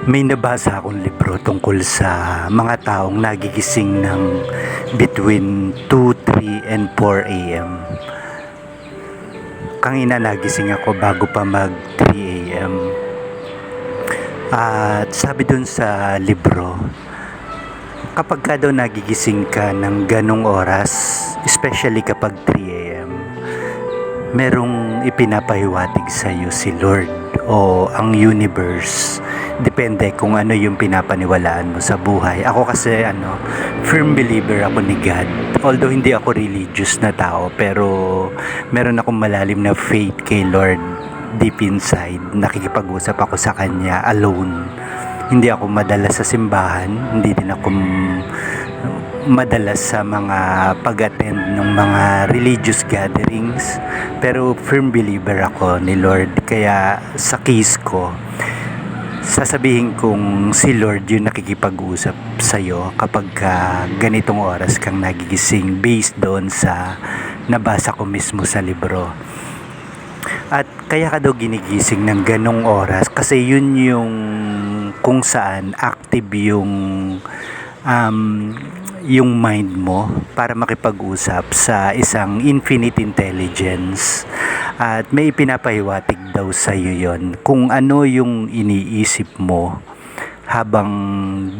May nabasa akong libro tungkol sa mga taong nagigising ng between 2, 3, and 4 a.m. Kanina nagising ako bago pa mag 3 a.m. At sabi dun sa libro, kapag ka daw nagigising ka ng ganong oras, especially kapag 3 a.m., merong ipinapahiwatig sa iyo si Lord o ang universe. Depende kung ano yung pinapaniwalaan mo sa buhay. Ako kasi firm believer ako ni God. Although hindi ako religious na tao, pero meron akong malalim na faith kay Lord deep inside. Nakikipag-usap ako sa Kanya alone. Hindi ako madalas sa simbahan, hindi din ako madalas sa mga pag-attend ng mga religious gatherings, pero firm believer ako ni Lord. Kaya sa case ko, sasabihin kong si Lord yung nakikipag-usap sa'yo kapag ganitong oras kang nagigising based doon sa nabasa ko mismo sa libro. At kaya ka daw ginigising ng ganong oras kasi yun yung kung saan active yung mind mo para makipag-usap sa isang infinite intelligence. At may ipinapahiwatig daw sa iyo yon kung ano yung iniisip mo habang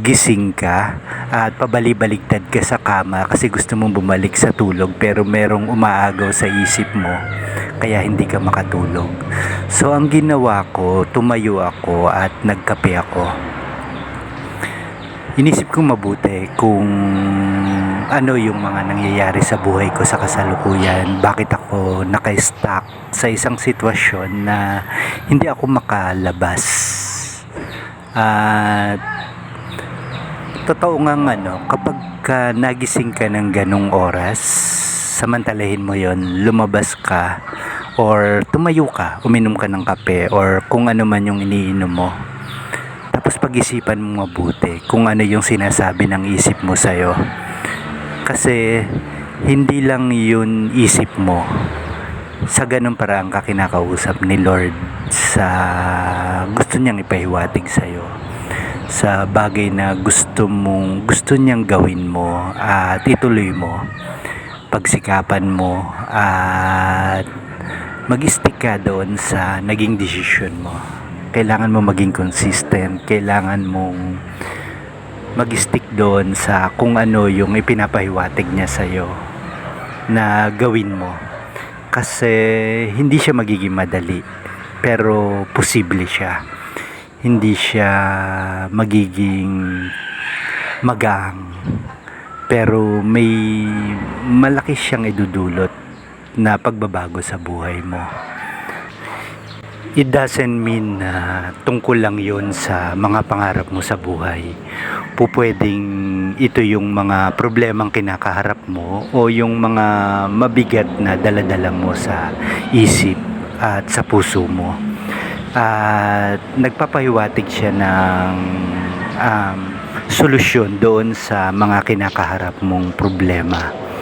gising ka at pabali-baligtad ka sa kama kasi gusto mong bumalik sa tulog pero merong umaagaw sa isip mo kaya hindi ka makatulog. So ang ginawa ko, tumayo ako at nagkape ako. Inisip ko mabuti kung ano yung mga nangyayari sa buhay ko sa kasalukuyan. Bakit ako naka-stuck sa isang sitwasyon na hindi ako makalabas. At totoo nga kapag nagising ka ng ganong oras, samantalahin mo yon, lumabas ka or tumayo ka, uminom ka ng kape or kung ano man yung iniinom mo. Tapos pag-isipan mo mabuti kung ano yung sinasabi ng isip mo sa'yo. Kasi hindi lang yun isip mo. Sa ganun paraan ka kinakausap ni Lord sa gusto niyang ipahiwatig sa'yo. Sa bagay na gusto niyang gawin mo at ituloy mo. Pagsikapan mo at mag-stick ka doon sa naging desisyon mo. Kailangan mo maging consistent, kailangan mong mag-stick doon sa kung ano yung ipinapahiwatig niya sa'yo na gawin mo. Kasi hindi siya magiging madali, pero posible siya. Hindi siya magiging magang, pero may malaki siyang idudulot na pagbabago sa buhay mo. It doesn't mean na tungkol lang yun sa mga pangarap mo sa buhay. Pupwedeng ito yung mga problemang kinakaharap mo o yung mga mabigat na daladala mo sa isip at sa puso mo. At nagpapahiwatig siya ng solusyon doon sa mga kinakaharap mong problema.